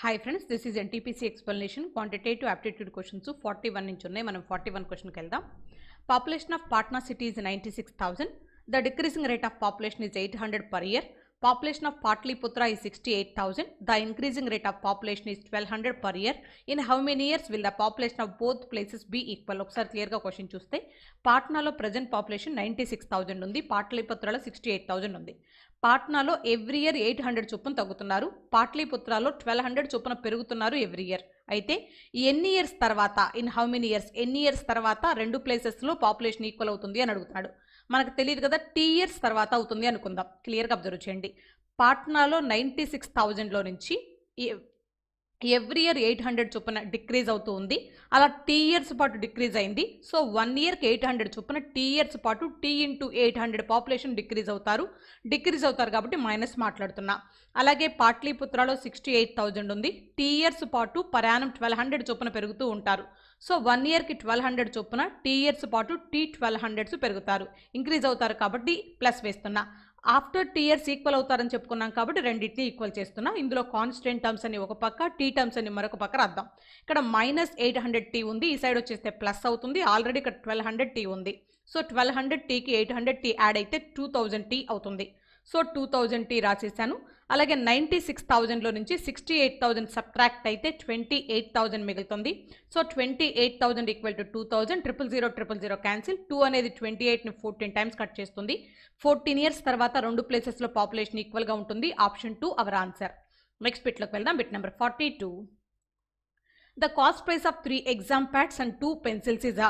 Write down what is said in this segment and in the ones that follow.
Hi friends, this is NTPC explanation quantitative aptitude questions 41 నుంచి ఉన్నాయి. మనం 41 క్వశ్చన్ కి వెళ్దాం. Population of Patna city is 96,000. The decreasing rate of population is 800 per year. Population of Patliputra is 68,000. The increasing rate of population is 1200 per year. In how many years will the population of both places be equal? ఒకసారి clear గా question చూస్తే పాట్నాలో present population 96,000 ఉంది, పాట్లిపుత్రలో 68,000 ఉంది. పాట్నాలో every year 800 చొప్పున తగ్గుతున్నారు, పాట్లిపుత్రలో 1200 చొప్పున పెరుగుతున్నారు every year. అయితే ఎన్ని ఇయర్స్ తర్వాత, ఇన్ హౌ మెనీ ఇయర్స్, ఎన్ని ఇయర్స్ తర్వాత రెండు ప్లేసెస్లో పాపులేషన్ ఈక్వల్ అవుతుంది అని అడుగుతున్నాడు. మనకు తెలియదు కదా, టీ ఇయర్స్ తర్వాత అవుతుంది అనుకుందాం. క్లియర్గా అబ్జర్వ్ చేయండి. పాట్నాలో 96,000లో నుంచి ఎవ్రీ ఇయర్ 800 చొప్పున డిక్రీజ్ అవుతూ ఉంది. అలా టీ ఇయర్స్ పాటు డిక్రీజ్ అయింది. సో 1 ఇయర్కి 800 చొప్పున టీ ఇయర్స్ పాటు టీ ఇంటూ 800 పాపులేషన్ డిక్రీజ్ అవుతారు కాబట్టి మైనస్ మాట్లాడుతున్నా. అలాగే పాట్లీపుత్రలో 68,000 ఉంది, టీ ఇయర్స్ పాటు పరాణం 1200 చొప్పున పెరుగుతూ ఉంటారు. సో 1 ఇయర్కి 1200 చొప్పున టీ ఇయర్స్ పాటు టీ 1200 పెరుగుతారు, ఇంక్రీజ్ అవుతారు కాబట్టి ప్లస్ వేస్తున్నా. ఆఫ్టర్ టీ ఇయర్స్ ఈక్వల్ అవుతారని చెప్పుకున్నాం కాబట్టి రెండింటిని ఈక్వల్ చేస్తున్నా. ఇందులో కాన్స్టెంట్ టర్మ్స్ అని ఒక పక్క, టీ టర్మ్స్ అని మరొక పక్క రాద్దాం. ఇక్కడ -800t ఉంది, ఈ సైడ్ వచ్చేస్తే ప్లస్ అవుతుంది. ఆల్రెడీ ఇక్కడ 1200t ఉంది. సో 1200tకి 800t యాడ్ అయితే 2000t అవుతుంది. So 2000t రాసేసాను. అలాగే 96,000లో నుంచి 68,000 సబ్ట్రాక్ట్ అయితే 28,000 మిగులుతుంది. So 28,000 equal to 2000. 000 క్యాన్సిల్. 2 అనేది 28ని 14 టైమ్స్ కట్ చేస్తుంది. 14 ఇయర్స్ తర్వాత రెండు ప్లేసెస్లో పాపులేషన్ ఈక్వల్గా ఉంటుంది. Option 2 our answer. నెక్స్ట్ బిట్లోకి వెళ్దాం. Bit number 42. The cost price of 3 exam pads and 2 pencils is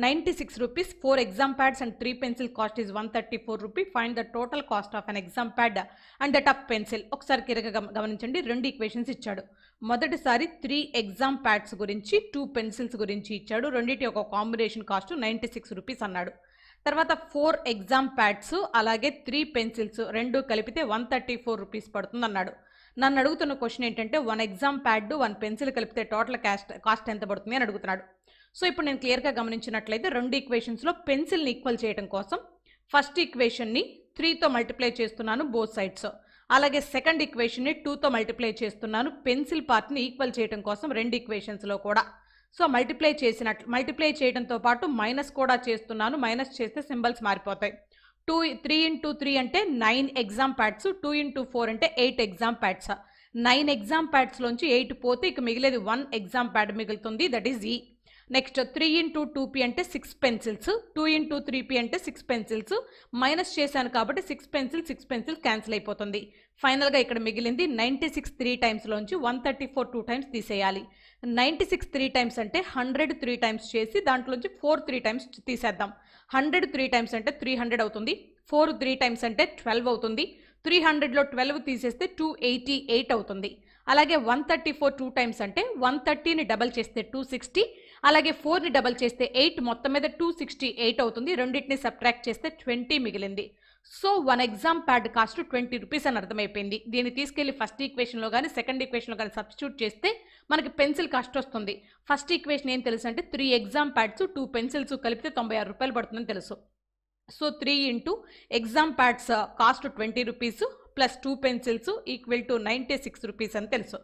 96 rupees. 4 exam pads and 3 pencil cost is 134 rupees. Find the total cost of an exam pad and that of pencil. ఒకసారి కిరగా గమనించండి, రెండు equations ఇచ్చాడు. మొదటిసారి 3 exam pads గురించి, 2 pencils గురించి ఇచ్చాడు. రెండింటి ఒక కాంబినేషన్ కాస్ట్ 96 రూపీస్ అన్నాడు. తర్వాత 4 ఎగ్జామ్ ప్యాడ్స్ అలాగే 3 పెన్సిల్స్ రెండు కలిపితే 134 రూపీస్ పడుతుంది అన్నాడు. నన్ను అడుగుతున్న క్వశ్చన్ ఏంటంటే 1 ఎగ్జామ్ ప్యాడ్ 1 పెన్సిల్ కలిపితే టోటల్ కాస్ట్ ఎంత పడుతుంది అని అడుగుతున్నాడు. సో ఇప్పుడు నేను క్లియర్గా గమనించినట్లయితే రెండు ఈక్వేషన్స్లో పెన్సిల్ని ఈక్వల్ చేయడం కోసం ఫస్ట్ ఈక్వేషన్ని 3తో మల్టిప్లై చేస్తున్నాను బోత్ సైడ్స్. అలాగే సెకండ్ ఈక్వేషన్ని 2తో మల్టిప్లై చేస్తున్నాను పెన్సిల్ పార్ట్ని ఈక్వల్ చేయడం కోసం రెండు ఈక్వేషన్స్లో కూడా. సో మల్టిప్లై చేయడంతో పాటు మైనస్ కూడా చేస్తున్నాను. మైనస్ చేస్తే సింబల్స్ మారిపోతాయి. 3 into 3 అంటే 9 ఎగ్జామ్ ప్యాడ్స్, 2 into 4 అంటే 8 ఎగ్జామ్ ప్యాడ్స్. 9 ఎగ్జామ్ ప్యాడ్స్లోంచి 8 పోతే ఇక మిగిలేది 1 ఎగ్జామ్ ప్యాడ్ మిగులుతుంది, దట్ ఈజ్ ఈ. నెక్స్ట్ 3 into 2p అంటే 6 పెన్సిల్స్, 2 into 3p అంటే 6 పెన్సిల్స్. మైనస్ చేశాను కాబట్టి 6 పెన్సిల్స్ క్యాన్సిల్ అయిపోతుంది. ఫైనల్గా ఇక్కడ మిగిలింది 96 3 టైమ్స్లోంచి 134 2 టైమ్స్ తీసేయాలి. 96 3 టైమ్స్ అంటే 100 3 టైమ్స్ చేసి దాంట్లోంచి 4 3 టైమ్స్ తీసేద్దాం. 100 3 టైమ్స్ అంటే 300 అవుతుంది, 4 3 టైమ్స్ అంటే 12 అవుతుంది. 300లో 12 తీసేస్తే 288 అవుతుంది. అలాగే 134 2 టైమ్స్ అంటే 130ని డబల్ చేస్తే 260, అలాగే 4ని డబల్ చేస్తే 8, మొత్తం మీద 268 అవుతుంది. రెండింటిని సబ్ట్రాక్ట్ చేస్తే 20 మిగిలింది. So 1 exam pad cost 20 rupees అని అర్థమైపోయింది. దీన్ని తీసుకెళ్లి ఫస్ట్ ఈక్వేషన్లో కానీ సెకండ్ ఈక్వేషన్లో కానీ సబ్స్టిట్యూట్ చేస్తే మనకి పెన్సిల్ కాస్ట్ వస్తుంది. ఫస్ట్ ఈక్వేషన్ ఏం తెలుసు అంటే 3 ఎగ్జామ్ ప్యాడ్స్ 2 పెన్సిల్స్ కలిపితే 96 రూపాయలు పడుతుందని తెలుసు. So 3 into exam pads cost 20 rupees plus 2 pencils equal to 96 rupees అని తెలుసు.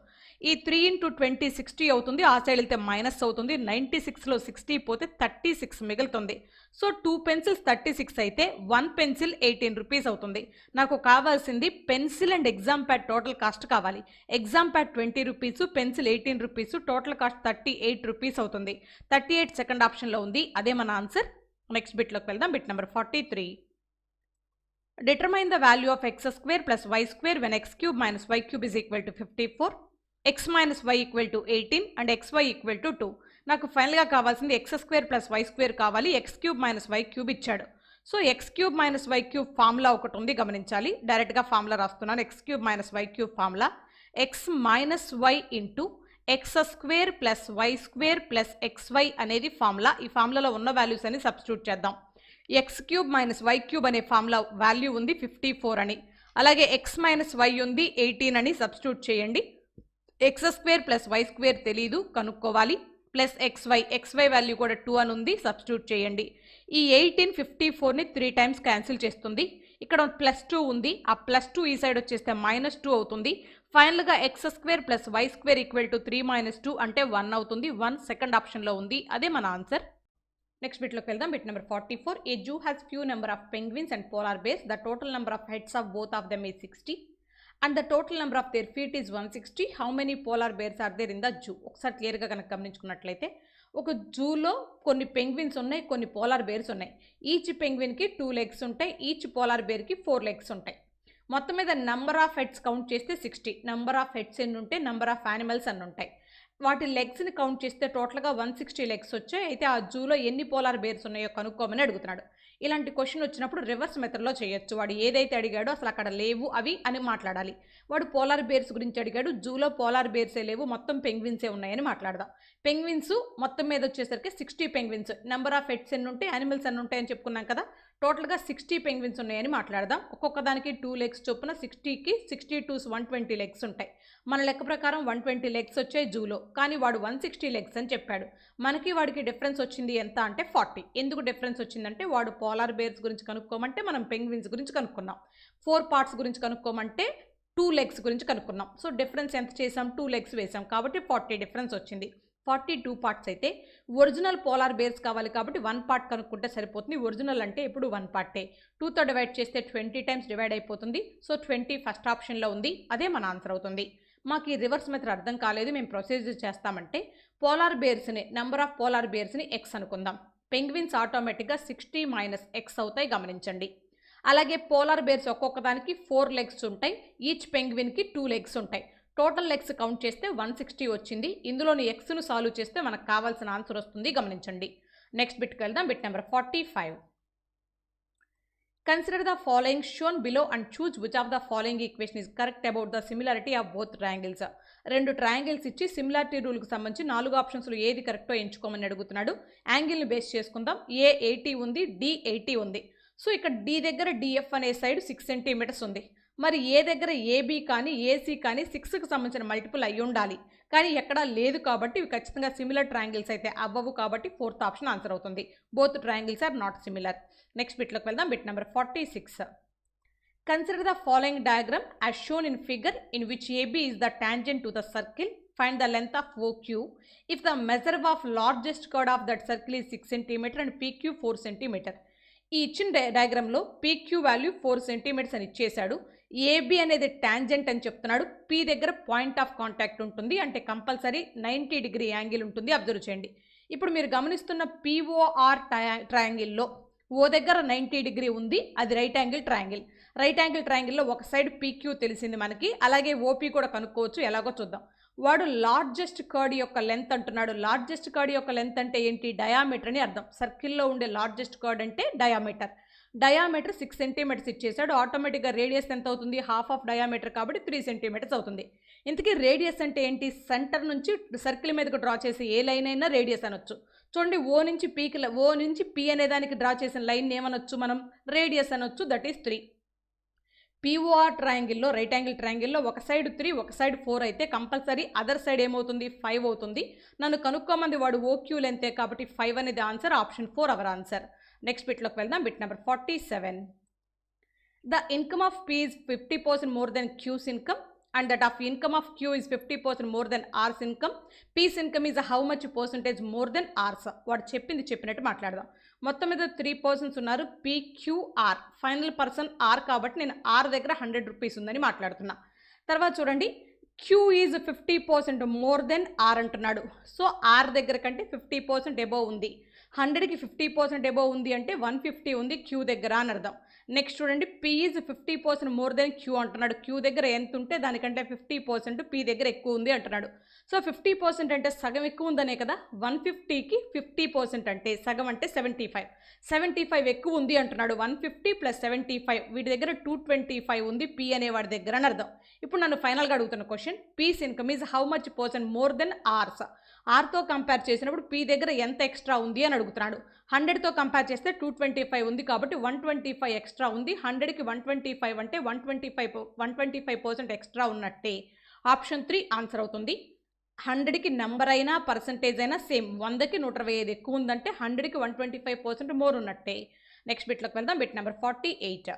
ఈ 3 into 20 60 అవుతుంది, ఆ సైడ్ వెళ్తే మైనస్ అవుతుంది. 96లో 60 పోతే 36 మిగులుతుంది. సో 2 పెన్సిల్స్ 36 అయితే 1 పెన్సిల్ 18 రూపీస్ అవుతుంది. నాకు కావాల్సింది pencil and exam pad total cost కావాలి. Exam pad 20 rupees, pencil 18 rupees, total cost 38 rupees అవుతుంది. 38 సెకండ్ ఆప్షన్లో ఉంది, అదే మన ఆన్సర్. నెక్స్ట్ బిట్లోకి వెళ్దాం. Bit number 43. Determine the value of x square plus y square when x cube minus y cube is equal to 54, x minus y equal to 18 and xy equal to 2. నాకు ఫైనల్గా కావాల్సింది x square plus y square కావాలి. x cube minus y cube ఇచ్చాడు. So x cube minus y cube formula ఒకటి ఉంది, గమనించాలి. డైరెక్ట్గా formula రాస్తున్నాను. x cube minus y cube formula x minus y into x square plus y square plus xy అనేది formula. ఈ ఫార్ములాలో ఉన్న వాల్యూస్ అని సబ్స్టిట్యూట్ చేద్దాం. X cube minus y cube అనే ఫార్ములా వాల్యూ ఉంది 54 అని, అలాగే ఎక్స్ మైనస్ వై ఉంది 18 అని సబ్స్టిట్యూట్ చేయండి. X square plus y square తెలీదు, కనుక్కోవాలి. ప్లస్ ఎక్స్వై వాల్యూ కూడా 2 అని ఉంది, సబ్స్టిట్యూట్ చేయండి. ఈ 18 54ని 3 టైమ్స్ క్యాన్సిల్ చేస్తుంది. ఇక్కడ +2 ఉంది, ఆ +2 ఈ సైడ్ వచ్చేస్తే -2 అవుతుంది. ఫైనల్గా x square plus y square equal to 3 - 2 అంటే 1 అవుతుంది. 1 సెకండ్ ఆప్షన్లో ఉంది, అదే మన ఆన్సర్. నెక్స్ట్ బిట్లోకి వెళ్దాం. Bit number 44. A zoo has few number of penguins and polar bears. The total number of heads of both of them is 60 and the total number of their feet is 160. How many polar bears are there in the zoo? ఒకసారి క్లియర్గా కనుక గమనించుకున్నట్లయితే ఒక జూలో కొన్ని penguins ఉన్నాయి, కొన్ని polar bears ఉన్నాయి. Each పెంగ్విన్కి 2 legs ఉంటాయి, ఈచ్ పోలార్ బేర్కి 4 లెగ్స్ ఉంటాయి. మొత్తం మీద నెంబర్ ఆఫ్ హెడ్స్ కౌంట్ చేస్తే 60. నెంబర్ ఆఫ్ హెడ్స్ ఎన్ని ఉంటే నెంబర్ ఆఫ్ యానిమల్స్ అన్ని ఉంటాయి. వాటి లెగ్స్ని కౌంట్ చేస్తే టోటల్గా 160 లెగ్స్ వచ్చాయి. అయితే ఆ జూలో ఎన్ని పోలార్ బేర్స్ ఉన్నాయో కనుక్కోమని అడుగుతున్నాడు. ఇలాంటి క్వశ్చన్ వచ్చినప్పుడు రివర్స్ మెథడ్లో చేయొచ్చు. వాడు ఏదైతే అడిగాడో అసలు అక్కడ లేవు అవి అని మాట్లాడాలి. వాడు పోలార్ బేర్స్ గురించి అడిగాడు, జూలో పోలార్ బేర్సే లేవు, మొత్తం పెంగ్విన్సే ఉన్నాయని మాట్లాడదాం. పెంగ్విన్స్ మొత్తం మీద వచ్చేసరికి 60 పెంగ్విన్స్. నెంబర్ ఆఫ్ హెడ్స్ ఎన్ని ఉంటాయి, యానిమల్స్ ఎన్ని ఉంటాయని చెప్పుకున్నాం కదా. టోటల్గా 60 పెంగ్విన్స్ ఉన్నాయని మాట్లాడదాం. ఒక్కొక్క దానికి 2 లెగ్స్ చొప్పున 60కి 60 టు 120 లెగ్స్ ఉంటాయి. మన లెక్క ప్రకారం 120 లెగ్స్ వచ్చాయి జూలో, కానీ వాడు 160 లెగ్స్ అని చెప్పాడు. మనకి వాడికి డిఫరెన్స్ వచ్చింది ఎంత అంటే 40. ఎందుకు డిఫరెన్స్ వచ్చిందంటే వాడు పోలార్ బేర్స్ గురించి కనుక్కోమంటే మనం పెంగ్విన్స్ గురించి కనుక్కున్నాం. 4 పార్ట్స్ గురించి కనుక్కోమంటే 2 లెగ్స్ గురించి కనుక్కున్నాం. సో డిఫరెన్స్ ఎంత చేసాం, 2 లెగ్స్ వేసాం కాబట్టి 40 డిఫరెన్స్ వచ్చింది. 42 పార్ట్స్ అయితే ఒరిజినల్ పోలార్ బేర్స్ కావాలి కాబట్టి 1 పార్ట్ కనుక్కుంటే సరిపోతుంది. ఒరిజినల్ అంటే ఇప్పుడు 1 పార్టే. 2తో డివైడ్ చేస్తే 20 టైమ్స్ డివైడ్ అయిపోతుంది. సో 20 ఫస్ట్ ఆప్షన్లో ఉంది, అదే మన ఆన్సర్ అవుతుంది. మాకు ఈ రివర్స్ మెథడ్ అర్థం కాలేదు, మేము ప్రొసీజర్ చేస్తామంటే పోలార్ బేర్స్ని నెంబర్ ఆఫ్ పోలార్ బేర్స్ని ఎక్స్ అనుకుందాం. పెంగ్విన్స్ ఆటోమేటిక్గా 60 - x అవుతాయి, గమనించండి. అలాగే పోలార్ బేర్స్ ఒక్కొక్క దానికి 4 లెగ్స్ ఉంటాయి, ఈచ్ పెంగ్విన్కి 2 లెగ్స్ ఉంటాయి. టోటల్ లెగ్స్ కౌంట్ చేస్తే 160 వచ్చింది. ఇందులోని ఎక్స్ను సాల్వ్ చేస్తే మనకు కావాల్సిన ఆన్సర్ వస్తుంది, గమనించండి. నెక్స్ట్ బిట్కి వెళ్దాం. Bit number 45. Consider the following shown below and choose which of the following equation is correct about the similarity of both triangles. 2 triangles ఇచ్చి సిమిలారిటీ రూల్కి సంబంధించి 4 ఆప్షన్స్లో ఏది కరెక్టో ఎంచుకోమని అడుగుతున్నాడు. యాంగిల్ని బేస్ చేసుకుందాం. ఏ 80 ఉంది, డి 80 ఉంది. సో ఇక్కడ డి దగ్గర డిఎఫ్ అనే సైడ్ 6 సెంటీమీటర్స్ ఉంది. మరి ఏ దగ్గర ఏబీ కానీ ఏసీ కానీ 6కి సంబంధించిన మల్టిపుల్ అయి ఉండాలి, కానీ ఎక్కడా లేదు కాబట్టి ఇవి ఖచ్చితంగా సిమిలర్ ట్రయాంగిల్స్ అయితే అవ్వవు కాబట్టి 4th ఆప్షన్ ఆన్సర్ అవుతుంది. Both triangles are not similar. Next బిట్లోకి వెళ్దాం. Bit number 46. Consider the following diagram as shown in figure in which AB is the tangent to the circle. Find the length of OQ if the measure of largest chord of that circle is 6 cm and PQ 4 cm. ఈ ఇచ్చిన డయాగ్రామ్లో PQ value 4 centimetres అని ఇచ్చేశాడు. AB అనేది tangent అని చెప్తున్నాడు. P దగ్గర point of contact ఉంటుంది, అంటే కంపల్సరీ 90 డిగ్రీ యాంగిల్ ఉంటుంది. అబ్జర్వ్ చేయండి. ఇప్పుడు మీరు గమనిస్తున్న పిఓఆర్ ట్రయాంగిల్లో ఓ దగ్గర 90 డిగ్రీ ఉంది, అది right angle triangle. Right angle ట్రయాంగిల్లో ఒక సైడ్ PQ తెలిసింది మనకి, అలాగే ఓపీ కూడా కనుక్కోవచ్చు. ఎలాగో చూద్దాం. వాడు లార్జెస్ట్ కర్డ్ యొక్క లెంత్ అంటున్నాడు. లార్జెస్ట్ కర్డ్ యొక్క లెంత్ అంటే ఏంటి, డయామీటర్ అని అర్థం. సర్కిల్లో ఉండే లార్జెస్ట్ కర్డ్ అంటే డయామీటర్. డయామీటర్ 6 సెంటీమీటర్స్ ఇచ్చేసాడు. ఆటోమేటిక్గా రేడియస్ ఎంత అవుతుంది, హాఫ్ ఆఫ్ డయామీటర్ కాబట్టి 3 సెంటీమీటర్స్ అవుతుంది. ఇంతకీ రేడియస్ అంటే ఏంటి, సెంటర్ నుంచి సర్కిల్ మీదకి డ్రా చేసి ఏ లైన్ అయినా రేడియస్ అనొచ్చు. చూడండి, ఓ నుంచి పి అనే దానికి డ్రా చేసిన లైన్ ఏమనొచ్చు మనం, రేడియస్ అనొచ్చు. That is 3. పిఓఆర్ ట్రయాంగిల్లో రైట్ యాంగిల్ ట్రయాంగిల్లో ఒక సైడ్ 3 ఒక సైడ్ 4 అయితే కంపల్సరీ అదర్ సైడ్ ఏమవుతుంది, 5 అవుతుంది. నన్ను కనుక్కోమంది వాడు ఓక్యూ లెంతే కాబట్టి 5 అనేది answer. Option 4 our answer. Next బిట్లోకి వెళ్దాం. Bit number 47. The income of P is 50% more than Q's income and that of income of Q is 50% more than R's income. P's income is how much percentage more than R's? వాడు చెప్పినట్టు మాట్లాడదాం. మొత్తం మీద 3 persons ఉన్నారు, PQR. Final person R కాబట్టి నేను R దగ్గర 100 rupees ఉందని మాట్లాడుతున్నా. తర్వాత చూడండి, Q is 50% more then R అంటున్నాడు. సో R దగ్గర కంటే 50% ఎబోవ్ ఉంది. 100కి 50% ఎబోవ్ ఉంది అంటే 150 ఉంది Q దగ్గర అని అర్థం. నెక్స్ట్ చూడండి, P is 50% more then Q అంటున్నాడు. Q దగ్గర ఎంత ఉంటే దానికంటే 50% P దగ్గర ఎక్కువ ఉంది అంటున్నాడు. సో 50% అంటే సగం ఎక్కువ ఉందనే కదా. 150కి 50% అంటే సగం అంటే 75. 75 ఎక్కువ ఉంది అంటున్నాడు. 150 + 75 వీటి దగ్గర 225 ఉంది P అనేవాడి దగ్గర అని అర్థం. ఇప్పుడు నన్ను ఫైనల్గా అడుగుతున్న question, P's income is how much percent more than R's? Rతో కంపేర్ చేసినప్పుడు P దగ్గర ఎంత ఎక్స్ట్రా ఉంది అని అడుగుతున్నాడు. 100తో కంపేర్ చేస్తే 225 ఉంది కాబట్టి 125 ఎక్స్ట్రా ఉంది. 100కి 125 అంటే 125% ఎక్స్ట్రా ఉన్నట్టే. ఆప్షన్ 3 ఆన్సర్ అవుతుంది. 100కి నెంబర్ అయినా పర్సంటేజ్ అయినా సేమ్. 100కి 125 ఎక్కువ ఉందంటే 100కి 125% మోర్ ఉన్నట్టే. నెక్స్ట్ బిట్లోకి వెళ్దాం. Bit number 48.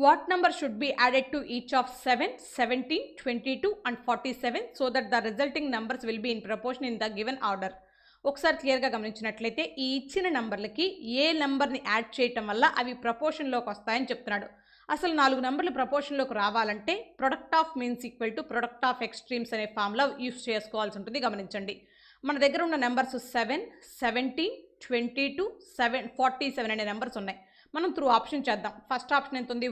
What number should be added to each of 7, 17, 22 and 47 so that the resulting numbers will be in proportion in the given order? ఒకసారి క్లియర్గా గమనించినట్లయితే ఈ ఇచ్చిన నంబర్లకి ఏ నెంబర్ని యాడ్ చేయటం వల్ల అవి ప్రపోర్షన్లోకి వస్తాయని చెప్తున్నాడు. అసలు 4 నెంబర్లు ప్రపోర్షన్లోకి రావాలంటే product of means equal to product of extremes అనే ఫార్ములా యూస్ చేసుకోవాల్సి ఉంటుంది. గమనించండి, మన దగ్గర ఉన్న నెంబర్స్ 7, 17, 22, 47 అనే నెంబర్స్ ఉన్నాయి. మనం త్రూ ఆప్షన్ చేద్దాం. ఫస్ట్ ఆప్షన్ ఎంత ఉంది?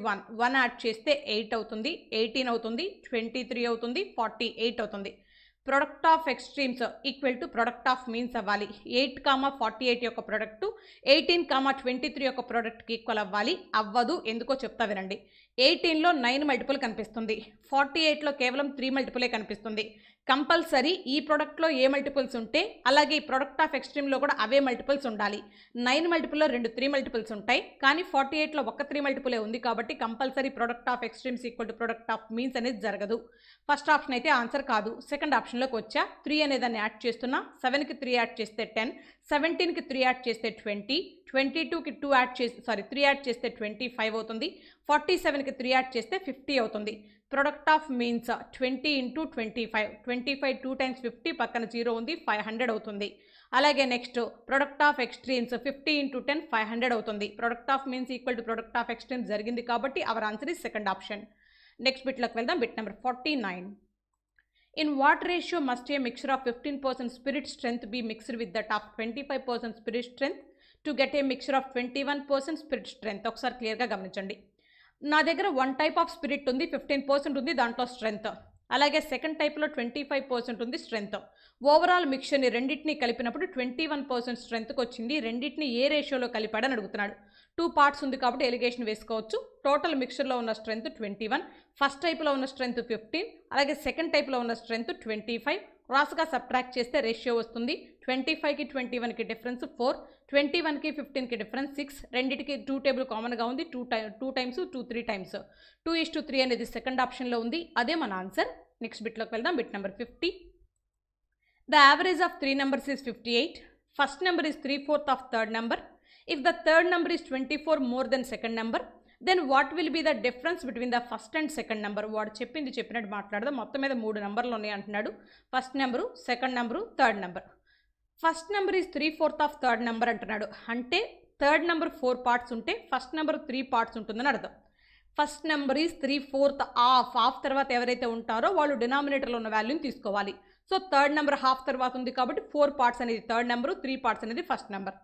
1 యాడ్ చేస్తే 8 అవుతుంది, 18 అవుతుంది, 23 అవుతుంది, 48 అవుతుంది. Product of extremes equal to product of means అవ్వాలి. 8, 48 యొక్క ప్రొడక్టు 18, 23 యొక్క ప్రొడక్ట్కి ఈక్వల్ అవ్వాలి. అవ్వదు, ఎందుకో చెప్తా వినండి. 18లో 9 మల్టిపుల్ కనిపిస్తుంది, 48లో కేవలం 3 మల్టిపులే కనిపిస్తుంది. కంపల్సరీ ఈ ప్రొడక్ట్లో ఏ మల్టిపుల్స్ ఉంటే అలాగే ఈ ప్రొడక్ట్ ఆఫ్ ఎక్స్ట్రీమ్లో కూడా అవే మల్టిపుల్స్ ఉండాలి. 9 మల్టిపుల్లో 2 3 మల్టిపుల్స్ ఉంటాయి, కానీ 48లో ఒక్క 3 మల్టిపులే ఉంది కాబట్టి compulsory product of extremes equal to product of means అనేది జరగదు. ఫస్ట్ ఆప్షన్ అయితే ఆన్సర్ కాదు. సెకండ్ ఆప్షన్లోకి వచ్చా. 3 అనే దాన్ని యాడ్ చేస్తున్నా. 7కి 3 యాడ్ చేస్తే 10, 17కి 3 యాడ్ చేస్తే 20, 22కి 3 యాడ్ చేస్తే 25 అవుతుంది, 47కి 3 యాడ్ చేస్తే 50 అవుతుంది. ప్రొడక్ట్ ఆఫ్ మీన్స్ 20 × 25, 25 2 times 50, పక్కన 0 ఉంది, 500 అవుతుంది. అలాగే నెక్స్ట్ ప్రొడక్ట్ ఆఫ్ ఎక్స్ట్రీమ్స్ 50 × 10 500 అవుతుంది. Product of means equal to product of extremes జరిగింది కాబట్టి our answer is second option. Next బిట్లోకి వెళ్దాం. Bit number 49. In what ratio must a mixture of 15% spirit strength be mixed with that of 25% spirit strength to get a mixture of 21% spirit strength? ఒకసారి క్లియర్గా గమనించండి. నా దగ్గర 1 type of spirit ఉంది, 15% ఉంది దాంట్లో స్ట్రెంత్. అలాగే సెకండ్ టైప్లో 25% ఉంది స్ట్రెంత్. ఓవరాల్ మిక్చర్ని రెండింటిని కలిపినప్పుడు 21% స్ట్రెంత్కి వచ్చింది. రెండింటిని ఏ రేషియోలో కలిపాడని అడుగుతున్నాడు. 2 parts ఉంది కాబట్టి ఎలిగేషన్ వేసుకోవచ్చు. టోటల్ మిక్చర్లో ఉన్న స్ట్రెంత్ 21, ఫస్ట్ టైప్లో ఉన్న స్ట్రెంత్ 15, అలాగే సెకండ్ టైప్లో ఉన్న స్ట్రెంత్ 25. క్రాస్గా సబ్ట్రాక్ట్ చేస్తే రేషియో వస్తుంది. 25కి 21కి డిఫరెన్స్ 4, 21కి 15కి డిఫరెన్స్ 6. రెండింటికి 2 టేబుల్ కామన్గా ఉంది, 2 times 2 3 times. 2:3 అనేది సెకండ్ ఆప్షన్లో ఉంది, అదే మన ఆన్సర్. నెక్స్ట్ బిట్లోకి వెళ్దాం. Bit number 50. The average of 3 numbers is 58. First number is 3/4 of third number. If the third number is 24 more than second number, then what will be the difference between the first and second number? వాడు చెప్పినట్టు మాట్లాడదాం. మొత్తం మీద 3 నెంబర్లు ఉన్నాయి అంటున్నాడు. First number, second number, third number. First number is 3/4 of third number అంటున్నాడు. అంటే థర్డ్ నెంబర్ 4 parts ఉంటే ఫస్ట్ నెంబర్ 3 parts ఉంటుందని అర్థం. ఫస్ట్ నెంబర్ ఈజ్ 3/4 ఆఫ్ తర్వాత ఎవరైతే ఉంటారో వాళ్ళు డినామినేటర్లో ఉన్న వాల్యూని తీసుకోవాలి. సో థర్డ్ నెంబర్ హాఫ్ తర్వాత ఉంది కాబట్టి 4 parts అనేది థర్డ్ నెంబరు, 3 parts అనేది first number.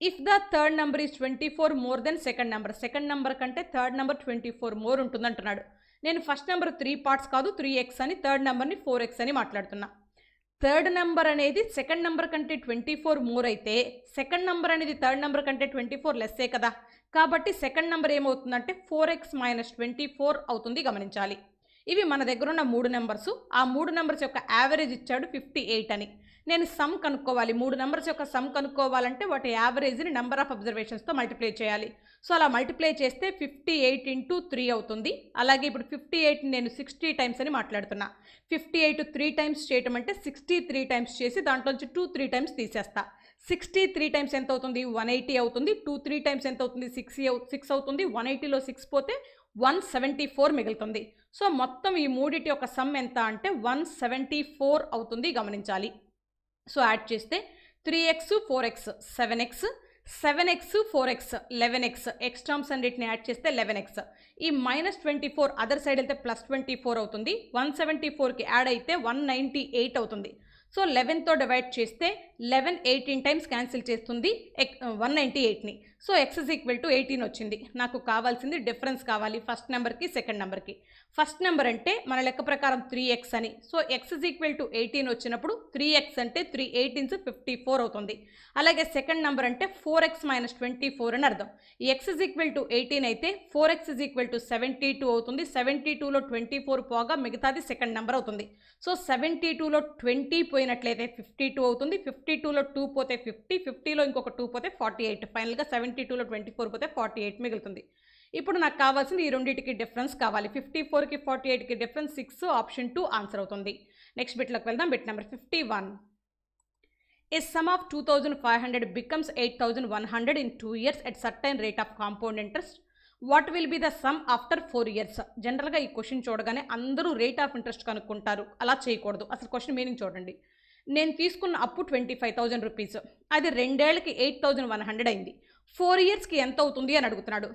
If the third number is 24 more than second number, second number కంటే థర్డ్ నెంబర్ 24 మోర్ ఉంటుంది అంటున్నాడు. నేను ఫస్ట్ నెంబర్ 3 parts కాదు 3x అని, థర్డ్ నెంబర్ని 4x అని మాట్లాడుతున్నా. థర్డ్ నెంబర్ అనేది సెకండ్ నెంబర్ కంటే 24 మోర్ అయితే సెకండ్ నెంబర్ అనేది థర్డ్ నెంబర్ కంటే 24 లెస్సే కదా. కాబట్టి సెకండ్ నెంబర్ ఏమవుతుందంటే 4x - 24 అవుతుంది. గమనించాలి, ఇవి మన దగ్గర ఉన్న 3 నెంబర్స్. ఆ 3 నెంబర్స్ యొక్క యావరేజ్ ఇచ్చాడు 58 అని. నేను సమ్ కనుక్కోవాలి. 3 నెంబర్స్ యొక్క సమ్ కనుక్కోవాలంటే వాటి యావరేజ్ని నెంబర్ ఆఫ్ అబ్జర్వేషన్స్తో మల్టిప్లై చేయాలి. సో అలా మల్టిప్లై చేస్తే 58 × 3 అవుతుంది. అలాగే ఇప్పుడు 58ని నేను 60 times అని మాట్లాడుతున్నా. 58 3 times చేయటం అంటే 63 times చేసి దాంట్లోంచి 2 3 times తీసేస్తా. 63 times ఎంత అవుతుంది? 180 అవుతుంది. 2 3 times ఎంత అవుతుంది? 6 అవుతుంది. 180లో 6 పోతే 174 మిగులుతుంది. సో మొత్తం ఈ మూడిటి యొక్క సమ్ ఎంత అంటే 174 అవుతుంది. గమనించాలి. సో యాడ్ చేస్తే 3x 4x 7x, 7x 4x 11x, X terms అన్నిటిని యాడ్ చేస్తే 11x. ఈ -24 అదర్ సైడ్ వెళ్తే +24 అవుతుంది. 174కి యాడ్ అయితే 198 అవుతుంది. సో 11తో డివైడ్ చేస్తే 11 18 times క్యాన్సిల్ చేస్తుంది 198ని. సో x = 18 వచ్చింది. నాకు కావాల్సింది డిఫరెన్స్ కావాలి ఫస్ట్ నెంబర్కి సెకండ్ నెంబర్కి. ఫస్ట్ నెంబర్ అంటే మన లెక్క ప్రకారం 3x అని. సో x = 18 వచ్చినప్పుడు 3x అంటే 3 18s 54 అవుతుంది. అలాగే సెకండ్ నెంబర్ అంటే 4x - 24 అని అర్థం. x = 18 అయితే 4x = 72 అవుతుంది. 72లో 24 పోగా మిగతాది సెకండ్ నెంబర్ అవుతుంది. సో 72లో 20 పోయినట్లయితే 52 అవుతుంది. 52లో 2 పోతే 50, 50లో ఇంకొక 2 పోతే 48. ఫైనల్గా 72లో 24 పోతే 48 మిగులుతుంది. ఇప్పుడు నాకు కావాల్సింది ఈ రెండింటికి డిఫరెన్స్ కావాలి. 54కి 48కి డిఫరెన్స్ 6, ఆప్షన్ 2 ఆన్సర్ అవుతుంది. నెక్స్ట్ బిట్లోకి వెళ్దాం. Bit number 51. A sum of 2500 becomes 8100 in 2 years at certain rate of compound interest. What will be the sum after 4 years? జనరల్గా ఈ క్వశ్చన్ చూడగానే అందరూ రేట్ ఆఫ్ ఇంట్రెస్ట్ కనుక్కుంటారు. అలా చేయకూడదు. అసలు క్వశ్చన్ మీనింగ్ చూడండి. నేను తీసుకున్న అప్పు 25,000 రూపీస్, అది 2 ఏళ్ళకి 8,100 అయింది. 4 yearsకి ఎంత అవుతుంది అని అడుగుతున్నాడు.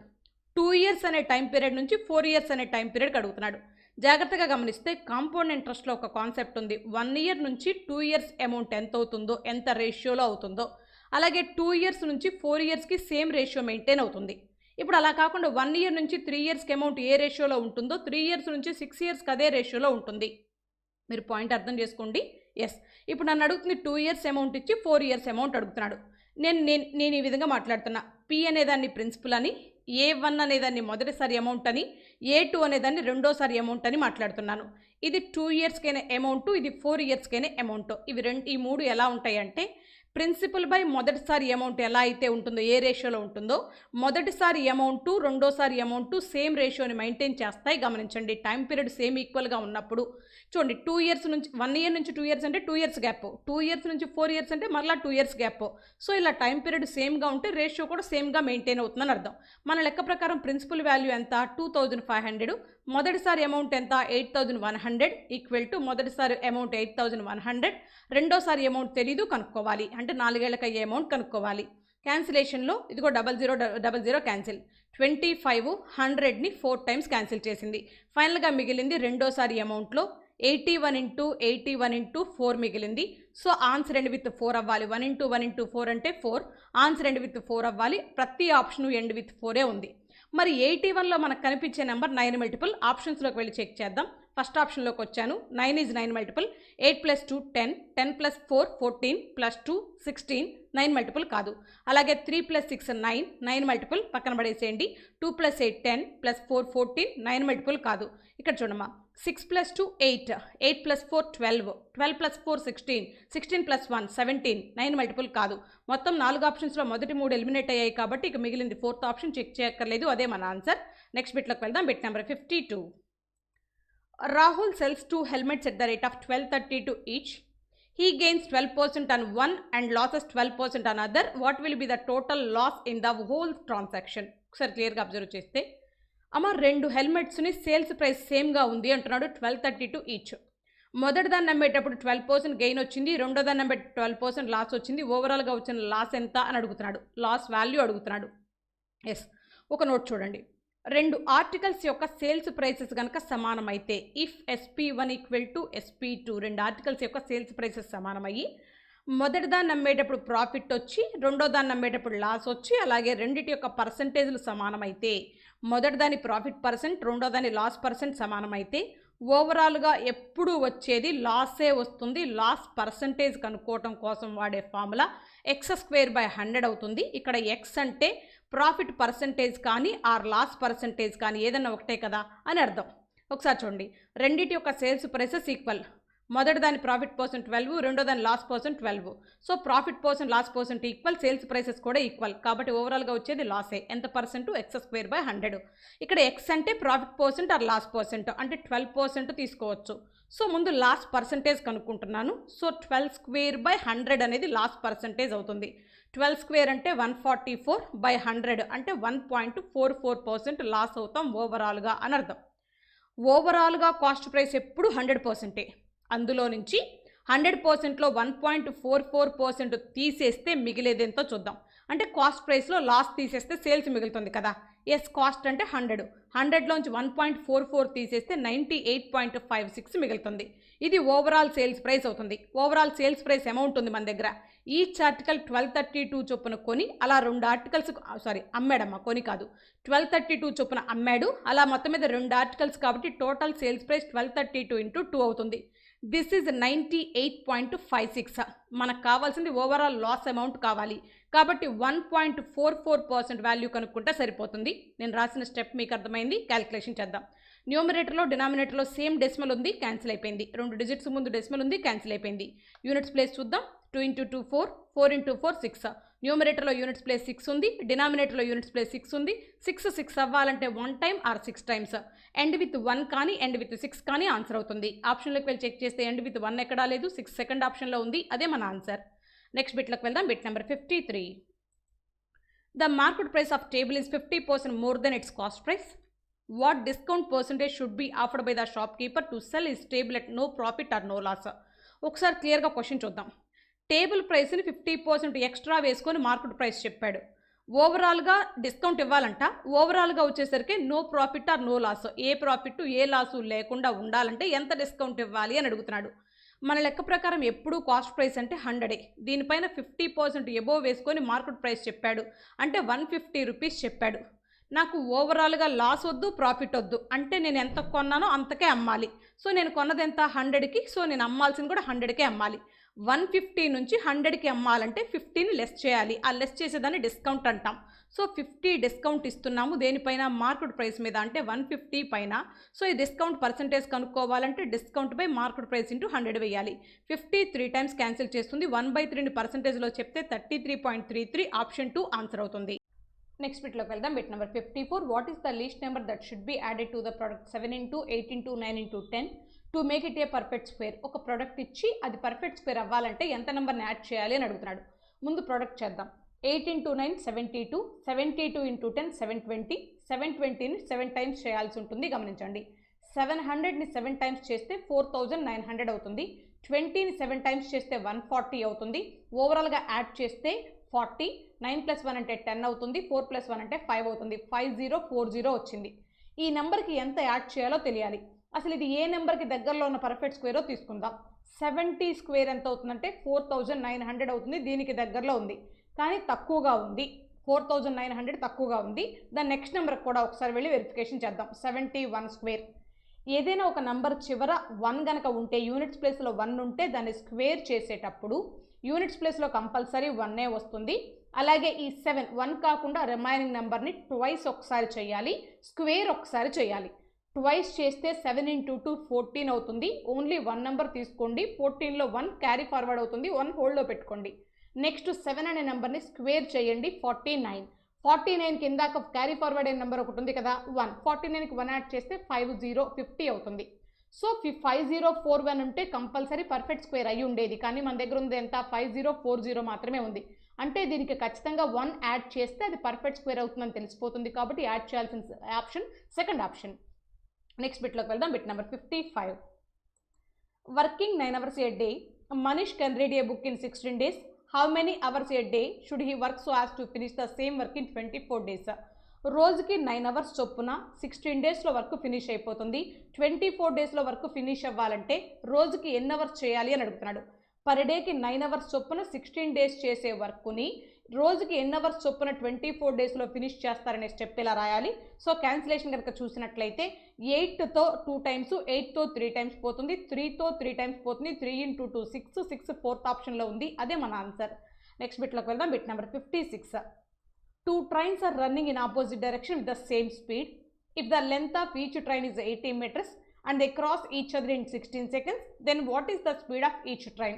2 years అనే టైం పీరియడ్ నుంచి 4 years అనే టైం పీరియడ్కి అడుగుతున్నాడు. జాగ్రత్తగా గమనిస్తే కాంపౌండ్ ఇంట్రెస్ట్లో ఒక కాన్సెప్ట్ ఉంది. 1 year నుంచి 2 years అమౌంట్ ఎంత అవుతుందో, ఎంత రేషియోలో అవుతుందో, అలాగే 2 years నుంచి 4 yearsకి సేమ్ రేషియో మెయింటైన్ అవుతుంది. ఇప్పుడు అలా కాకుండా 1 year నుంచి 3 yearsకి అమౌంట్ ఏ రేషియోలో ఉంటుందో 3 years నుంచి 6 yearsకి అదే రేషియోలో ఉంటుంది. మీరు పాయింట్ అర్థం చేసుకోండి. ఎస్, ఇప్పుడు నన్ను అడుగుతుంది 2 years అమౌంట్ ఇచ్చి 4 years అమౌంట్ అడుగుతున్నాడు. నేను ఈ విధంగా మాట్లాడుతున్నా. పి అనేదాన్ని ప్రిన్సిపల్ అని, A1 అనేదాన్ని మొదటిసారి అమౌంట్ అని, A2 అనేదాన్ని రెండోసారి అమౌంట్ అని మాట్లాడుతున్నాను. ఇది 2 yearsకైనా అమౌంట్, ఇది 4 yearsకైనా అమౌంట్. ఈ మూడు ఎలా ఉంటాయి అంటే, ప్రిన్సిపల్ బై మొదటిసారి అమౌంట్ ఎలా అయితే ఉంటుందో, ఏ రేషియోలో ఉంటుందో, మొదటిసారి అమౌంట్ రెండోసారి అమౌంట్ సేమ్ రేషియోని మెయింటైన్ చేస్తాయి. గమనించండి, టైం పీరియడ్ సేమ్ ఈక్వల్గా ఉన్నప్పుడు. చూడండి, 2 years నుంచి 1 year నుంచి 2 years అంటే 2 years గ్యాప్, 2 years నుంచి 4 years అంటే మరలా 2 years గ్యాప్. సో ఇలా టైం పీరియడ్ సేమ్గా ఉంటే రేషియో కూడా సేమ్గా మెయింటైన్ అవుతుందని అర్థం. మన లెక్క ప్రకారం ప్రిన్సిపల్ వాల్యూ ఎంత? 2,500. మొదటిసారి అమౌంట్ ఎంత? 8,100 ఈక్వల్ టు మొదటిసారి అమౌంట్ 8,100, రెండోసారి అమౌంట్ తెలీదు, కనుక్కోవాలి. అంటే 4 ఏళ్ళకి అయ్యే అమౌంట్ కనుక్కోవాలి. క్యాన్సిలేషన్లో ఇదిగో 0000 క్యాన్సిల్. 25 100ని 4 times క్యాన్సిల్ చేసింది. ఫైనల్గా మిగిలింది రెండోసారి అమౌంట్లో 81 into 81 into 4 మిగిలింది. సో ఆన్సర్ ఎండ్ విత్ 4 అవ్వాలి. 1 into 1 into 4 అంటే 4. ఆన్సర్ ఎండ్ విత్ 4 అవ్వాలి. ప్రతి ఆప్షన్ ఎండ్ విత్ 4 ఉంది. మరి 81లో మనకు కనిపించే నెంబర్ 9 మల్టిపుల్. ఆప్షన్స్లోకి వెళ్ళి చెక్ చేద్దాం. ఫస్ట్ ఆప్షన్లోకి వచ్చాను. 9 is 9 మల్టిపుల్. 8 + 2 10, 10 + 4 14, + 2 16, 9 మల్టిపుల్ కాదు. అలాగే 3 + 6 9, 9 మల్టిపుల్ పక్కన పడేసేయండి. 2 + 8 10, + 4 14, 9 మల్టిపుల్ కాదు. ఇక్కడ చూడమ్మా, 6 + 2 8, 8 + 4 12, 12 + 4 16, 16 + 1 17, 9 మల్టిపుల్ కాదు. మొత్తం 4 ఆప్షన్స్లో మొదటి 3 ఎలిమినేట్ అయ్యాయి కాబట్టి ఇక మిగిలింది 4th ఆప్షన్. చెక్ చేయక్కర్లేదు, అదే మన ఆన్సర్. నెక్స్ట్ బిట్లోకి వెళ్దాం. Bit number 52. Rahul sells 2 helmets at the rate of 12.32 each. He gains 12% on one and losses 12% on other. What will be the total loss in the whole transaction? ఒకసారి క్లియర్గా observe చేస్తే, అమ్మ 2 హెల్మెట్స్ని sales price సేమ్గా ఉంది అంటున్నాడు. 12.32 each. మొదటి దాన్ని నమ్మేటప్పుడు 12% gain వచ్చింది, రెండో దాన్ని నమ్మే 12% లాస్ వచ్చింది. ఓవరాల్గా వచ్చిన లాస్ ఎంత అని అడుగుతున్నాడు. లాస్ వాల్యూ అడుగుతున్నాడు. ఎస్, ఒక నోట్ చూడండి. 2 ఆర్టికల్స్ యొక్క సేల్స్ ప్రైసెస్ కనుక సమానమైతే, if SP1 equal to SP2, 2 articles యొక్క సేల్స్ ప్రైసెస్ సమానమయ్యి మొదటి దాన్ని నమ్మేటప్పుడు ప్రాఫిట్ వచ్చి, రెండో దాన్ని నమ్మేటప్పుడు లాస్ వచ్చి, అలాగే రెండిటి యొక్క పర్సంటేజ్లు సమానమైతే, మొదటి దాని ప్రాఫిట్ పర్సెంట్, రెండో దాని లాస్ పర్సెంట్ సమానమైతే, ఓవరాల్గా ఎప్పుడు వచ్చేది లాసే వస్తుంది. లాస్ పర్సంటేజ్ కనుక్కోవటం కోసం వాడే ఫార్ములా x²/100 అవుతుంది. ఇక్కడ x అంటే ప్రాఫిట్ పర్సంటేజ్ కానీ ఆర్ లాస్ పర్సంటేజ్ కానీ ఏదన్నా ఒకటే కదా అని అర్థం. ఒకసారి చూడండి, రెండింటి యొక్క సేల్స్ ప్రైసెస్ ఈక్వల్. మొదటి దాని ప్రాఫిట్ పర్సెంట్ 12, రెండో దాని loss percent 12. So profit percent loss percent equal, sales prices కూడా ఈక్వల్. కాబట్టి ఓవరాల్గా వచ్చేది లాసే. ఎంత పర్సెంట్? x²/100. ఇక్కడ x అంటే profit percent or loss percent, అంటే 12% తీసుకోవచ్చు. సో ముందు లాస్ పర్సెంటేజ్ కనుక్కుంటున్నాను. సో 12²/100 అనేది లాస్ పర్సెంటేజ్ అవుతుంది. 12² అంటే 144/100 అంటే 1.44% లాస్ అవుతాం ఓవరాల్గా అని అర్థం. ఓవరాల్గా కాస్ట్ ప్రైస్ ఎప్పుడు 100%. అందులో నుంచి 100%లో 1.44% తీసేస్తే మిగిలేదేంతో చూద్దాం. అంటే కాస్ట్ ప్రైస్లో లాస్ తీసేస్తే సేల్స్ మిగులుతుంది కదా. ఎస్, కాస్ట్ అంటే 100, 100లోంచి 1.44 తీసేస్తే 98.56 మిగులుతుంది. ఇది ఓవరాల్ సేల్స్ ప్రైస్ అవుతుంది. ఓవరాల్ సేల్స్ ప్రైస్ అమౌంట్ ఉంది మన దగ్గర. ఈచ్ ఆర్టికల్ 1232 చొప్పున కొని, అలా 2 ఆర్టికల్స్ అమ్మాడమ్మా, కొని కాదు, 1232 చొప్పున అమ్మాడు. అలా మొత్తం మీద 2 ఆర్టికల్స్ కాబట్టి టోటల్ సేల్స్ ప్రైస్ 1232 × 2 అవుతుంది. This is 98.56. మనకు కావాల్సింది ఓవరాల్ లాస్ అమౌంట్ కావాలి కాబట్టి 1.44% వాల్యూ కనుక్కుంటే సరిపోతుంది. నేను రాసిన స్టెప్ మీకు అర్థమైంది. క్యాలిక్యులేషన్ చేద్దాం. న్యూమరేటర్లో డినామినేటర్లో సేమ్ డెసిమల్ ఉంది, క్యాన్సిల్ అయిపోయింది. 2 డిజిట్స్ ముందు డెసిమల్ ఉంది, క్యాన్సిల్ అయిపోయింది. యూనిట్స్ ప్లేస్ చూద్దాం. 2 × 2 4, 4 × 4 6. న్యూమరేటర్లో యూనిట్స్ ప్లేస్ 6 ఉంది, డినామినేటర్లో యూనిట్స్ ప్లేస్ 6 ఉంది. 6 అవ్వాలంటే 1 time or 6 times. End with 1 కానీ ఎండ్ విత్ 6 కానీ ఆన్సర్ అవుతుంది. ఆప్షన్లోకి వెళ్ళి చెక్ చేస్తే ఎండ్ విత్ 1 ఎక్కడా లేదు, 6 సెకండ్ ఆప్షన్లో ఉంది, అదే మన ఆన్సర్. నెక్స్ట్ బిట్లోకి వెళ్దాం. Bit number 53. The market price of table is 50% more than its cost price. What discount percentage should be offered by the shopkeeper to sell this table at no profit or no loss. ఒకసారి క్లియర్గా question చూద్దాం. Table ప్రైస్ని 50% extra వేసుకొని market price చెప్పాడు. ఓవరాల్గా discount ఇవ్వాలంట. ఓవరాల్గా వచ్చేసరికి no profit or no loss, ఏ ప్రాఫిట్ ఏ లాసు లేకుండా ఉండాలంటే ఎంత డిస్కౌంట్ ఇవ్వాలి అని అడుగుతున్నాడు. మన లెక్క ప్రకారం ఎప్పుడూ కాస్ట్ ప్రైస్ అంటే 100. దీనిపైన 50% ఎబోవ్ వేసుకొని మార్కెట్ ప్రైస్ చెప్పాడు అంటే 150 రూపీస్ చెప్పాడు. నాకు ఓవరాల్గా లాస్ వద్దు, ప్రాఫిట్ వద్దు, అంటే నేను ఎంత కొన్నానో అంతకే అమ్మాలి. సో నేను కొన్నది ఎంత 100కి, సో నేను అమ్మాల్సింది కూడా 100కే అమ్మాలి. 150 నుంచి 100కి అమ్మాలంటే 50ని లెస్ చేయాలి. ఆ లెస్ చేసేదాన్ని డిస్కౌంట్ అంటాం. సో 50 డిస్కౌంట్ ఇస్తున్నాము దేనిపైన, మార్కెట్ ప్రైస్ మీద, అంటే 150 పైన. సో ఈ డిస్కౌంట్ పర్సంటేజ్ కనుక్కోవాలంటే discount by market price into 100 వేయాలి. 50 3 టైమ్స్ క్యాన్సిల్ చేస్తుంది. 1/3ని పర్సంటేజ్లో చెప్తే 33.33 ఆప్షన్ 2 ఆన్సర్ అవుతుంది. నెక్స్ట్ బిట్లోకి వెళ్దాం. Bit number 54. What is the least number that should be added to the product 7 into 8 into 9 into 10 to make it a perfect square. ఒక product ఇచ్చి అది perfect square అవ్వాలంటే ఎంత నెంబర్ని యాడ్ చేయాలి అని అడుగుతున్నాడు. ముందు ప్రోడక్ట్ చేద్దాం. 8 into 9 72, 72 into 10 720, 720ని 7 టైమ్స్ చేయాల్సి ఉంటుంది. గమనించండి, 700ని 7 టైమ్స్ చేస్తే 4900 అవుతుంది. 20ని 7 టైమ్స్ చేస్తే 140 అవుతుంది. ఓవరాల్గా యాడ్ చేస్తే 40, 9 + 1 అంటే 10 అవుతుంది. 4 + 1 అంటే 5 అవుతుంది. 5040 వచ్చింది. ఈ నెంబర్కి ఎంత యాడ్ చేయాలో తెలియాలి. అసలు ఇది ఏ నెంబర్కి దగ్గరలో ఉన్న పర్ఫెక్ట్ స్క్వేరో తీసుకుందాం. 70 స్క్వేర్ ఎంత అవుతుందంటే 4900 అవుతుంది. దీనికి దగ్గరలో ఉంది కానీ తక్కువగా ఉంది. 4900 తక్కువగా ఉంది. దాని నెక్స్ట్ నెంబర్కి కూడా ఒకసారి వెళ్ళి వెరిఫికేషన్ చేద్దాం. 71 స్క్వేర్. ఏదైనా ఒక నెంబర్ చివర 1 కనుక ఉంటే, యూనిట్స్ ప్లేస్లో 1 ఉంటే దాన్ని స్క్వేర్ చేసేటప్పుడు యూనిట్స్ ప్లేస్లో కంపల్సరీ 1 వస్తుంది. అలాగే ఈ 7 1 కాకుండా రిమైనింగ్ నెంబర్ని ట్వైస్ ఒకసారి చేయాలి, స్క్వేర్ ఒకసారి చేయాలి. ట్వైస్ చేస్తే 7 into 2 14 అవుతుంది. ఓన్లీ 1 నెంబర్ తీసుకోండి. 14లో 1 క్యారీ ఫార్వర్డ్ అవుతుంది. 1 హోల్డ్లో పెట్టుకోండి. నెక్స్ట్ 7 అనే నెంబర్ని స్క్వేర్ చేయండి. 49. 49కి ఇందాక క్యారీ ఫార్వర్డ్ అయిన నెంబర్ ఒకటి ఉంది కదా 1. 49కి 1 యాడ్ చేస్తే 50 అవుతుంది. సో 5041 ఉంటే కంపల్సరీ పర్ఫెక్ట్ స్క్వేర్ అయ్యి ఉండేది. కానీ మన దగ్గర ఉంది ఎంత, 5040 మాత్రమే ఉంది. అంటే దీనికి ఖచ్చితంగా 1 యాడ్ చేస్తే అది పర్ఫెక్ట్ స్క్వేర్ అవుతుందని తెలిసిపోతుంది. కాబట్టి యాడ్ చేయాల్సిన ఆప్షన్ సెకండ్ ఆప్షన్. నెక్స్ట్ బిట్లోకి వెళ్దాం. Bit number 55. Working 9 hours a day, Manish can read a book in 16 days. How many hours a day should he work so as to finish the same work in 24 days? రోజుకి 9 hours చొప్పున 16 డేస్లో work finish అయిపోతుంది. 24 డేస్లో work finish అవ్వాలంటే రోజుకి ఎన్ని hours చేయాలి అని అడుగుతున్నాడు. పర్ డేకి 9 hours చొప్పున 16 డేస్ చేసే వర్క్ని రోజుకి ఎన్ని అవర్స్ చొప్పున 24 డేస్లో ఫినిష్ చేస్తారనే స్టెప్ ఇలా రాయాలి. సో క్యాన్సిలేషన్ కనుక చూసినట్లయితే 8తో 2 టైమ్స్, 8తో 3 టైమ్స్ పోతుంది, 3తో 3 టైమ్స్ పోతుంది. 3 into 2 6, 6 ఫోర్త్ ఆప్షన్లో ఉంది. అదే మన ఆన్సర్. నెక్స్ట్ బిట్లోకి వెళ్దాం. Bit number 56. 2 trains are running in opposite direction with the same speed. If the length of each train is 80 meters and they cross each other in 16 seconds, then what is the speed of each train?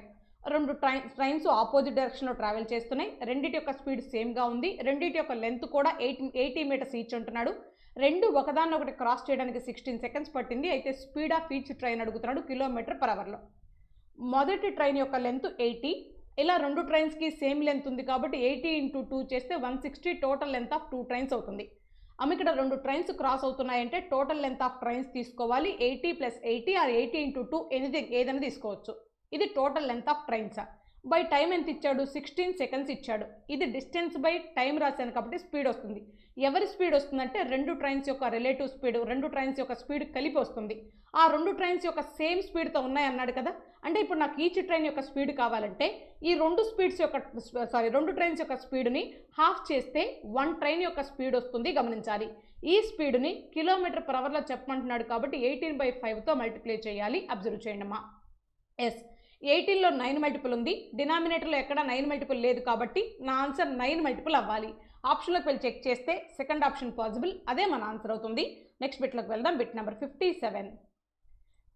రెండు trains opposite డైరెక్షన్లో travel చేస్తున్నాయి. రెండింటి యొక్క speed సేమ్గా ఉంది. రెండింటి యొక్క length కూడా 80 meters each అంటున్నాడు. రెండు ఒకదాన్ని ఒకటి క్రాస్ చేయడానికి 16 seconds పట్టింది. అయితే స్పీడ్ ఆఫ్ ఈచ్ ట్రైన్ అడుగుతున్నాడు km/hలో. మొదటి ట్రైన్ యొక్క లెంత్ 80. ఇలా రెండు ట్రైన్స్కి సేమ్ లెంత్ ఉంది కాబట్టి 80 into 2 చేస్తే 160 టోటల్ లెంత్ ఆఫ్ 2 ట్రైన్స్ అవుతుంది. ఇక్కడ రెండు ట్రైన్స్ క్రాస్ అవుతున్నాయంటే టోటల్ లెంత్ ఆఫ్ ట్రైన్స్ తీసుకోవాలి. 80 + 80 ఆర్ 80 into 2 ఏదైనా తీసుకోవచ్చు. ఇది total length of trains. By time ఎంత ఇచ్చాడు, 16 seconds ఇచ్చాడు. ఇది డిస్టెన్స్ బై టైం రాశాను కాబట్టి స్పీడ్ వస్తుంది. ఎవరి స్పీడ్ వస్తుందంటే రెండు ట్రైన్స్ యొక్క రిలేటివ్ స్పీడ్, రెండు ట్రైన్స్ యొక్క స్పీడ్ కలిపి వస్తుంది. ఆ రెండు ట్రైన్స్ యొక్క సేమ్ స్పీడ్తో ఉన్నాయన్నాడు కదా. అంటే ఇప్పుడు నాకు ఈచ్ ట్రైన్ యొక్క స్పీడ్ కావాలంటే ఈ రెండు ట్రైన్స్ యొక్క స్పీడ్ని హాఫ్ చేస్తే 1 ట్రైన్ యొక్క స్పీడ్ వస్తుంది. గమనించాలి, ఈ స్పీడ్ని km/hలో చెప్పమంటున్నాడు కాబట్టి 18/5తో మల్టిప్లై చేయాలి. అబ్జర్వ్ చేయండి అమ్మా. ఎస్, 18లో 9 మల్టిపుల్ ఉంది. డినామినేటర్లో ఎక్కడ 9 మల్టిపుల్ లేదు కాబట్టి నా ఆన్సర్ 9 మల్టిపుల్ అవ్వాలి. ఆప్షన్లోకి వెళ్ళి చెక్ చేస్తే సెకండ్ ఆప్షన్ పాసిబుల్. అదే మన ఆన్సర్ అవుతుంది. నెక్స్ట్ బిట్లోకి వెళ్దాం. Bit number 57.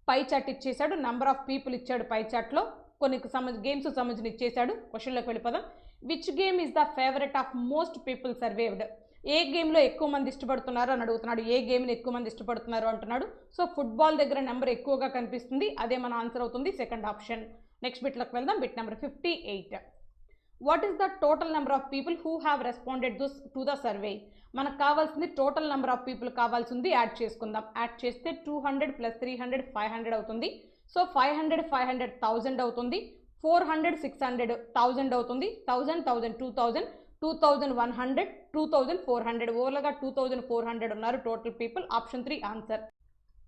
పై చార్ట్ ఇచ్చేసాడు, నెంబర్ ఆఫ్ పీపుల్ ఇచ్చాడు. పై చార్ట్లో కొన్ని గేమ్స్ సంబంధించిన ఇచ్చేసాడు. క్వశ్చన్లోకి వెళ్ళిపోదాం. Which game is the favourite of most people surveyed? ఏ గేమ్లో ఎక్కువ మంది ఇష్టపడుతున్నారు అని అడుగుతున్నాడు. ఏ గేమ్ని ఎక్కువ మంది ఇష్టపడుతున్నారు అంటున్నాడు. సో ఫుట్బాల్ దగ్గర నెంబర్ ఎక్కువగా కనిపిస్తుంది. అదే మన ఆన్సర్ అవుతుంది. Second option. నెక్స్ట్ బిట్లోకి వెళ్దాం. Bit number 58. What is the total number of people who have responded to the survey? మనకు కావాల్సింది టోటల్ నెంబర్ ఆఫ్ పీపుల్ కావాల్సింది యాడ్ చేసుకుందాం. యాడ్ చేస్తే 200 + 300 500 అవుతుంది. సో 500 500 1000 అవుతుంది. 400 600 1000 అవుతుంది. 1000 1000 2000 2100 2400 ఓవర్గా 2400 ఉన్నారు total people. Option 3 answer.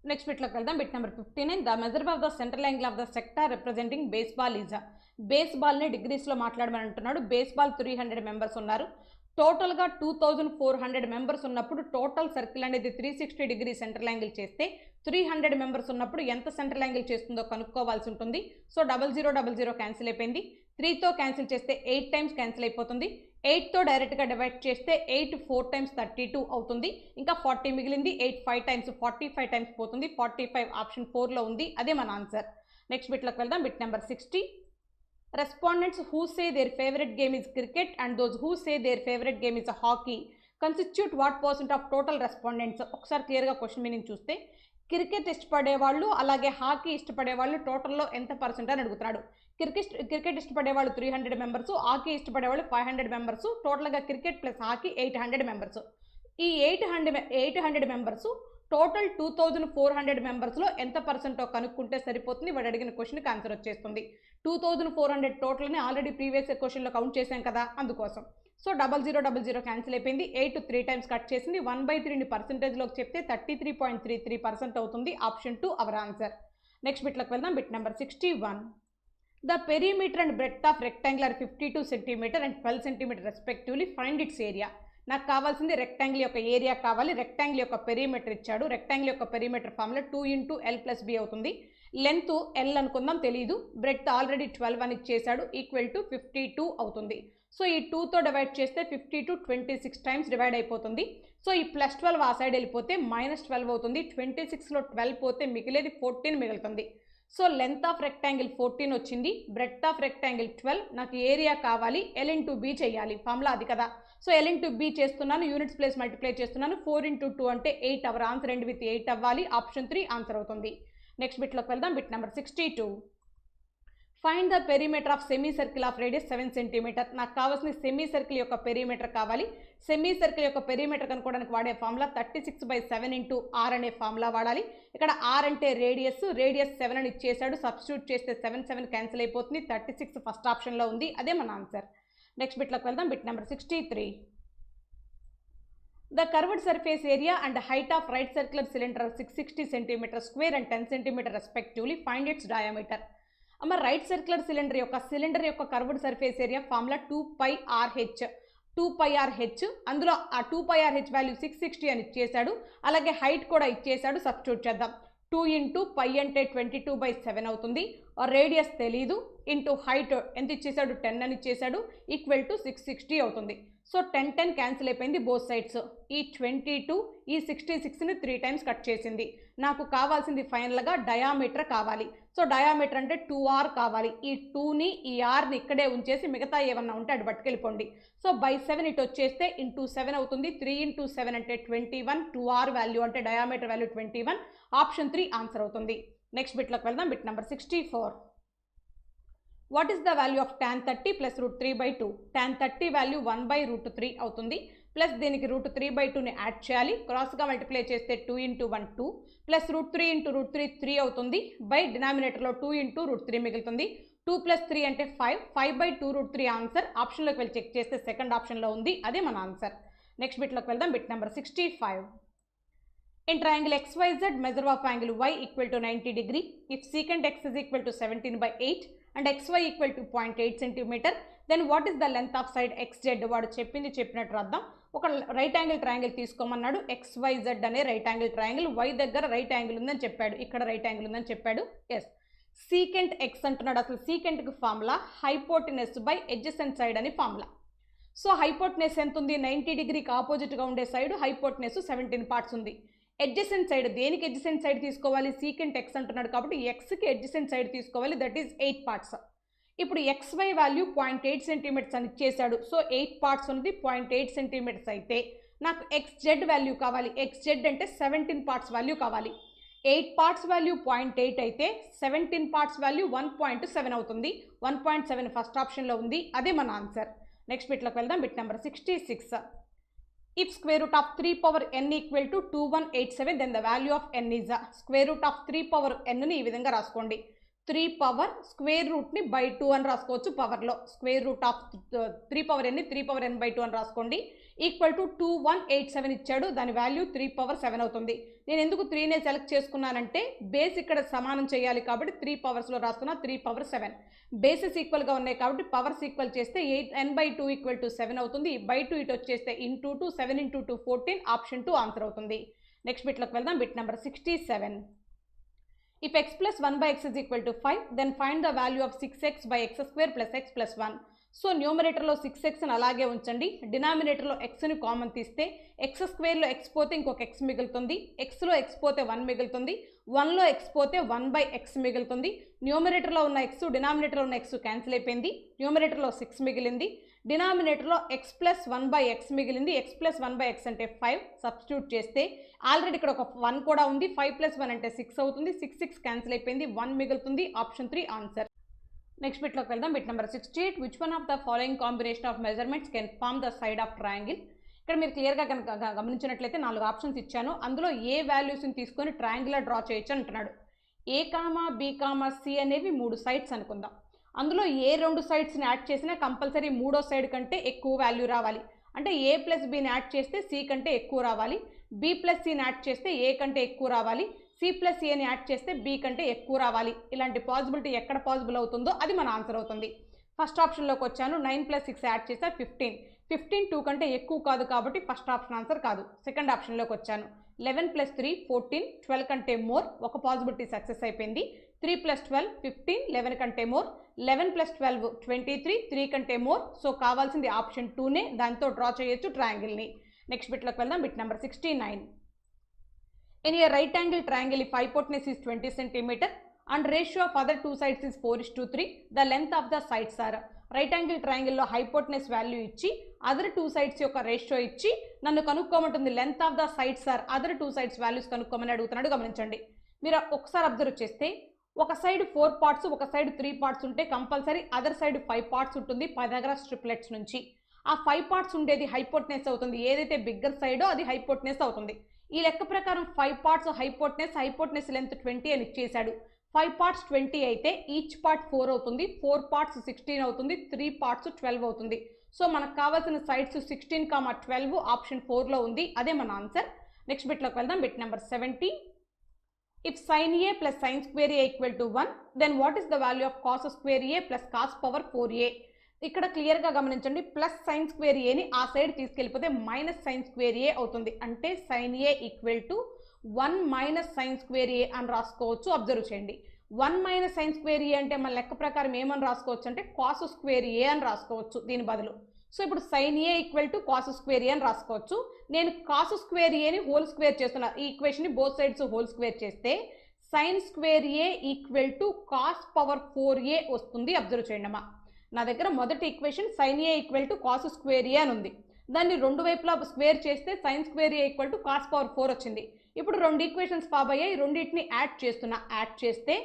Next బిట్లోకి వెళ్దాం. Bit number 59. The measure of the central angle of the sector representing baseball is. బేస్బాల్ని డిగ్రీస్లో మాట్లాడమని అంటున్నాడు. బేస్బాల్ 300 మెంబర్స్ ఉన్నారు. టోటల్గా 2400 మెంబర్స్ ఉన్నప్పుడు టోటల్ సర్కిల్ అనేది 360 డిగ్రీ సెంట్రల్ యాంగిల్ చేస్తే 300 మెంబర్స్ ఉన్నప్పుడు ఎంత సెంట్రల్ యాంగిల్ చేస్తుందో కనుక్కోవాల్సి ఉంటుంది. సో 0000 క్యాన్సిల్ అయిపోయింది. 3తో క్యాన్సిల్ చేస్తే 8 టైమ్స్ క్యాన్సిల్ అయిపోతుంది. 8తో డైరెక్ట్గా డివైడ్ చేస్తే 8 4 టైమ్స్ 32 అవుతుంది. ఇంకా 40 మిగిలింది. 8 5 టైమ్స్ 45 టైమ్స్ పోతుంది. 45 ఆప్షన్ 4లో ఉంది. అదే మన ఆన్సర్. నెక్స్ట్ బిట్లోకి వెళ్దాం. Bit number 60. Respondents who say their favorite game is cricket and those who say their favorite game is hockey constitute what percent of total respondents? ఒకసారి క్లియర్గా క్వశ్చన్ మీనింగ్ చూస్తే cricket ఇష్టపడే వాళ్ళు అలాగే హాకీ ఇష్టపడే వాళ్ళు టోటల్లో ఎంత పర్సెంట్ అని అడుగుతున్నాడు. క్రికెట్ ఇష్టపడే వాళ్ళు 300 మెంబర్స్, హాకీ ఇష్టపడే వాళ్ళు 500 మెంబర్స్. టోటల్గా క్రికెట్ ప్లస్ హాకీ 800 మెంబర్స్. ఈ 800 మెంబర్స్ టోటల్ 2400 మెంబర్స్లో ఎంత పర్సెంటో కనుక్కుంటే సరిపోతుంది. వాడు అడిగిన క్వశ్చన్కి ఆన్సర్ వచ్చేస్తుంది. 2400 టోటల్ని ఆల్రెడీ ప్రీవియస్ క్వశ్చన్లో కౌంట్ చేశాం కదా, అందుకోసం. సో 0000 క్యాన్సిల్ అయిపోయింది. 8 3 టైమ్స్ కట్ చేసింది. 1/3ని పర్సెంటేజ్లోకి చెప్తే 33.33% అవుతుంది. Option 2 our answer. నెక్స్ట్ బిట్లోకి వెళ్దాం. Bit number 61. The perimeter and breadth of rectangular 52 centimetre and 12 centimetre respectively. Find its area. నాకు కావాల్సింది రెక్టాంగిల్ యొక్క ఏరియా కావాలి. రెక్టాంగిల్ యొక్క పెరిమీటర్ ఇచ్చాడు. రెక్టాంగిల్ యొక్క పెరిమీటర్ ఫార్ములా 2 × L + B అవుతుంది. లెంత్ L అనుకుందాం, తెలియదు. బ్రెడ్త్ ఆల్రెడీ 12 అని ఇచ్చేసాడు. ఈక్వల్ టు 52 అవుతుంది. సో ఈ 2తో డివైడ్ చేస్తే 52 26 టైమ్స్ డివైడ్ అయిపోతుంది. సో ఈ +12 ఆ సైడ్ వెళ్ళిపోతే -12 అవుతుంది. 26లో 12 పోతే మిగిలేది 14 మిగులుతుంది. సో లెంత్ ఆఫ్ రెక్టాంగిల్ 14 వచ్చింది. Breadth of rectangle 12. నాకు ఏరియా కావాలి. L × B చేయాలి. ఫార్ములా అది కదా. సో L × B చేస్తున్నాను. యూనిట్స్ ప్లేస్ మల్టిప్లై చేస్తున్నాను. 4 × 2 అంటే 8 అవర్ ఆన్సర్. ఎండ్ విత్ 8 అవ్వాలి. ఆప్షన్ 3 ఆన్సర్ అవుతుంది. నెక్స్ట్ బిట్లోకి వెళ్దాం. Bit number 62. Find the perimeter of semicircle of radius 7 centimetre. నాకు కావాల్సిన సెమీ సర్కిల్ యొక్క పెరిమీటర్ కావాలి. సెమీ సర్కిల్ యొక్క పెరిమీటర్ కనుక్కోవడానికి వాడే ఫార్ములా 36/7 × R అనే ఫార్ములా వాడాలి. ఇక్కడ R అంటే రేడియస్ 7 అని ఇచ్చేసాడు. సబ్స్టిట్యూట్ చేస్తే 7 7 క్యాన్సిల్ అయిపోతుంది. 36 ఫస్ట్ ఆప్షన్లో ఉంది. అదే మన ఆన్సర్. నెక్స్ట్ బిట్లోకి వెళ్దాం. Bit number 63. The curved surface area and height of right circular cylinder are 660 centimeter square and 10 centimeter respectively. Find its diameter. అమ్మ రైట్ సర్క్యులర్ సిలిండర్ యొక్క curved surface area formula 2πRh. అందులో ఆ 2πRh value 660 అని ఇచ్చేసాడు. అలాగే height కూడా ఇచ్చేసాడు. Substitute చేద్దాం. 2 × π అంటే 22/7 అవుతుంది. రేడియస్ తెలీదు. ఇంటూ హైట్ ఎంత ఇచ్చేసాడు 10 అని ఇచ్చేసాడు. ఈక్వల్ టు 660 అవుతుంది. సో 10 10 క్యాన్సిల్ అయిపోయింది బోత్ సైడ్స్. ఈ 22 ఈ 66ని 3 టైమ్స్ కట్ చేసింది. నాకు కావాల్సింది ఫైనల్గా డయామీటర్ కావాలి. సో డయామీటర్ అంటే 2R కావాలి. ఈ 2ని ఈ Rని ఇక్కడే ఉంచేసి మిగతా ఏమన్నా ఉంటే అటు పట్టుకెళ్ళిపోండి. సో /7 ఇటు వచ్చేస్తే ఇంటూ 7 అవుతుంది. 3 × 7 అంటే 21. 2R వాల్యూ అంటే డయామీటర్ వాల్యూ 21. ఆప్షన్ 3 ఆన్సర్ అవుతుంది. నెక్స్ట్ బిట్లోకి వెళ్దాం. Bit number 64. What is the value of tan 30 + √3/2? tan 30 value 1/√3 అవుతుంది. ప్లస్ దీనికి √3/2ని యాడ్ చేయాలి. క్రాస్గా మల్టిప్లై చేస్తే 2 × 1 2 ప్లస్ √3 × √3 3 అవుతుంది. బై డినామినేటర్లో 2 × √3 మిగులుతుంది. 2 + 3 అంటే 5. 5/2√3 ఆన్సర్. ఆప్షన్లోకి వెళ్ళి చెక్ చేస్తే సెకండ్ ఆప్షన్లో ఉంది. అదే మన ఆన్సర్. నెక్స్ట్ బిట్లోకి వెళ్దాం. Bit number 65. In triangle XYZ, measure of angle y equal to 90 degree. If secant x is equal to 17/8 and xy equal to 0.8 centimeter, then what is the length of side XZ? వాడు చెప్పినట్టు రాద్దాం. ఒక right angle triangle తీసుకోమన్నాడు. XYZ అనే right angle triangle. y దగ్గర right angle ఉందని చెప్పాడు. ఇక్కడ right angle ఉందని చెప్పాడు. ఎస్. సీకెంట్ x అంటున్నాడు. అసలు సీకెంట్కి formula hypotenuse by adjacent side అని ఫార్ములా. సో హైపోటెనస్ ఎంత ఉంది? 90 డిగ్రీకి ఆపోజిట్గా ఉండే సైడ్ హైపోటెనస్ 17 పార్ట్స్ ఉంది. ఎడ్జసెంట్ సైడ్ దేనికి ఎడ్జసెంట్ సైడ్ తీసుకోవాలి? సీకెంట్ x అంటున్నాడు కాబట్టి ఎక్స్కి ఎడ్జసెంట్ సైడ్ తీసుకోవాలి. That is 8 parts. ఇప్పుడు XY వాల్యూ 0.8 సెంటీమీటర్స్ అని ఇచ్చేసాడు. సో 8 పార్ట్స్ ఉన్నది 0.8 సెంటీమీటర్స్ అయితే నాకు XZ వాల్యూ కావాలి. XZ అంటే 17 పార్ట్స్ వాల్యూ కావాలి. 8 పార్ట్స్ వాల్యూ 0.8 అయితే 17 పార్ట్స్ వాల్యూ 1.7 అవుతుంది. 1.7 ఫస్ట్ ఆప్షన్లో ఉంది, అదే మన ఆన్సర్. నెక్స్ట్ బిట్లోకి వెళ్దాం. Bit number 66. If square root of 3 power n equal to 2187, then the value of n is square root of 3 power n ని ఈ విధంగా రాసుకోండి. 3 పవర్ స్క్వేర్ రూట్ ని బై 2 అని రాసుకోవచ్చు. పవర్లో square root of 3 power n ని 3 పవర్ n బై 2 అని రాసుకోండి. ఈక్వల్ టు 2187 ఇచ్చాడు, దాని వాల్యూ 3 పవర్ 7 అవుతుంది. నేను ఎందుకు 3నే సెలెక్ట్ చేసుకున్నానంటే బేస్ ఇక్కడ సమానం చేయాలి కాబట్టి 3 పవర్స్లో రాస్తున్నా. 3 పవర్ 7 బేసెస్ ఈక్వల్గా ఉన్నాయి కాబట్టి పవర్స్ ఈక్వల్ చేస్తే 8n బై 2 ఈక్వల్ టు 7 అవుతుంది. బై 2 ఇటు వచ్చేస్తే ఇంటూ 2 7 ఇంటూ 2 14 ఆప్షన్ 2 ఆన్సర్ అవుతుంది. నెక్స్ట్ బిట్లోకి వెళ్దాం. Bit number 67. If x plus 1 by x is equal to 5, then find the value of 6x by x square plus x plus 1. So న్యూమరేటర్లో 6x అని అలాగే ఉంచండి. డినామినేటర్లో xని కామన్ తీస్తే x స్క్వేర్లో x పోతే ఇంకొక x మిగులుతుంది. xలో x పోతే 1 మిగులుతుంది. 1లో x పోతే 1 బై x మిగులుతుంది. న్యూమరేటర్లో ఉన్న x డినామినేటర్లో ఉన్న x క్యాన్సిల్ అయిపోయింది. న్యూమరేటర్లో 6 మిగిలింది. డినామినేటర్లో x ప్లస్ 1 బై x మిగిలింది. x ప్లస్ 1 బై x అంటే 5 సబ్స్టిట్యూట్ చేస్తే ఆల్రెడీ ఇక్కడ ఒక 1 కూడా ఉంది. 5 ప్లస్ 1 అంటే 6 అవుతుంది. 6 క్యాన్సిల్ అయిపోయింది. 1 మిగులుతుంది. Option 3 answer. నెక్స్ట్ బిట్లోకి వెళ్దాం. Bit number 68. Which one of the following combination of measurements can form the side of triangle. ఇక్కడ మీరు క్లియర్గా కనుక గమనించినట్లయితే 4 ఆప్షన్స్ ఇచ్చాను. అందులో ఏ వాల్యూస్ని తీసుకొని ట్రయాంగిల్ డ్రా చేయొచ్చు అంటున్నాడు. ఏ కామా బి కామా సి అనేవి 3 సైడ్స్ అనుకుందాం. అందులో ఏ 2 సైడ్స్ని యాడ్ చేసినా కంపల్సరీ మూడో సైడ్ కంటే ఎక్కువ వాల్యూ రావాలి. అంటే ఏ ప్లస్ బిని యాడ్ చేస్తే సి కంటే ఎక్కువ రావాలి. బి ప్లస్ సిని యాడ్ చేస్తే ఏ కంటే ఎక్కువ రావాలి. సి ప్లస్ ఏని యాడ్ చేస్తే బి కంటే ఎక్కువ రావాలి. ఇలాంటి పాసిబిలిటీ ఎక్కడ పాసిబుల్ అవుతుందో అది మన ఆన్సర్ అవుతుంది. ఫస్ట్ ఆప్షన్లోకి వచ్చాను. 9 ప్లస్ 6 యాడ్ చేస్తే 15. 15 2 కంటే ఎక్కువ కాదు కాబట్టి ఫస్ట్ ఆప్షన్ ఆన్సర్ కాదు. సెకండ్ ఆప్షన్లోకి వచ్చాను. 11 ప్లస్ 3 14, 12 కంటే మోర్. ఒక పాసిబిలిటీ సక్సెస్ అయిపోయింది. 3 ప్లస్ 12 15, 11 కంటే మోర్. 11 ప్లస్ 12 23, 3 కంటే మోర్. సో కావాల్సింది ఆప్షన్ 2నే, దాంతో డ్రా చేయొచ్చు ట్రయాంగిల్ని. నెక్స్ట్ బిట్లోకి వెళ్దాం. Bit number 69. In a right angle triangle, if hypotenuse is 20 cm and ratio of other two sides is 4:3, the length of the sides are. Right angle ట్రయాంగిల్లో hypotenuse value ఇచ్చి other 2 sides యొక్క ratio ఇచ్చి నన్ను కనుక్కోమంటుంది. Length of the sides are other 2 sides values కనుక్కోమని అడుగుతున్నాడు. గమనించండి. మీరు ఒకసారి అబ్జర్వ్ చేస్తే ఒక సైడ్ 4 పార్ట్స్, ఒక సైడ్ 3 పార్ట్స్ ఉంటే కంపల్సరీ అదర్ సైడ్ 5 పార్ట్స్ ఉంటుంది. పైథాగరస్ ట్రిప్లెట్స్ నుంచి ఆ 5 పార్ట్స్ ఉండేది హైపోటెనస్ అవుతుంది. ఏదైతే బిగ్గర్ సైడో అది హైపోటెనస్ అవుతుంది. ఈ లెక్క ప్రకారం 5 పార్ట్స్ హైపోటెనస్ లెంత్ 20 అని ఇచ్చేసాడు. 5 పార్ట్స్ 20 అయితే ఈచ్ పార్ట్ 4 అవుతుంది. 4 పార్ట్స్ 16 అవుతుంది. 3 పార్ట్స్ 12 అవుతుంది. సో మనకు కావాల్సిన సైడ్స్ 16, 12 ఆప్షన్ 4లో ఉంది. అదే మన ఆన్సర్. నెక్స్ట్ బిట్లోకి వెళ్దాం. Bit number 70. If sin a plus sin square a equal to 1, then what is the value of cos square a plus cos power 4a. ఇక్కడ క్లియర్గా గమనించండి. ప్లస్ సైన్ స్క్వేర్ ఏని ఆ సైడ్ తీసుకెళ్ళిపోతే మైనస్ సైన్ స్క్వేర్ ఏ అవుతుంది. అంటే sine a equal to 1 minus sine square a అని రాసుకోవచ్చు. అబ్జర్వ్ చేయండి. 1 మైనస్ సైన్ స్క్వేర్ ఏ అంటే మన లెక్క ప్రకారం ఏమని రాసుకోవచ్చు అంటే కాస్ స్క్వేర్ ఏ అని రాసుకోవచ్చు దీని బదులు. సో ఇప్పుడు sine a equal to cos square a అని రాసుకోవచ్చు. నేను కాస్ స్క్వేర్ ఏని హోల్ స్క్వేర్ చేస్తున్నా. ఈ ఈక్వేషన్ని బోత్ సైడ్స్ హోల్ స్క్వేర్ చేస్తే sine square a equal to cos power 4a వస్తుంది. అబ్జర్వ్ చేయండి అమ్మా. నా దగ్గర మొదటి equation sine a equal to cos square a అని ఉంది. దాన్ని రెండు వైపులా స్క్వేర్ చేస్తే sine square a equal to cos power 4 వచ్చింది. ఇప్పుడు 2 ఈక్వేషన్స్ ఫామ్ అయ్యాయి. రెండింటిని యాడ్ చేస్తున్నా. యాడ్ చేస్తే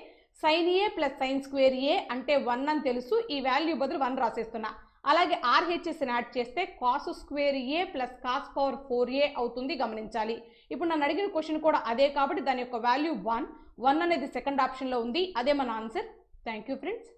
సైన్ ఏ ప్లస్ సైన్ స్క్వేర్ ఏ అంటే 1 అని తెలుసు. ఈ వాల్యూ బదులు 1 రాసేస్తున్నా. అలాగే ఆర్హెచ్ఎస్ని యాడ్ చేస్తే కాస్ స్క్వేర్ ఏ ప్లస్ కాస్ పవర్ 4a అవుతుంది. గమనించాలి. ఇప్పుడు నన్ను అడిగిన క్వశ్చన్ కూడా అదే కాబట్టి దాని యొక్క వాల్యూ 1 అనేది సెకండ్ ఆప్షన్లో ఉంది. అదే మన ఆన్సర్. Thank you friends.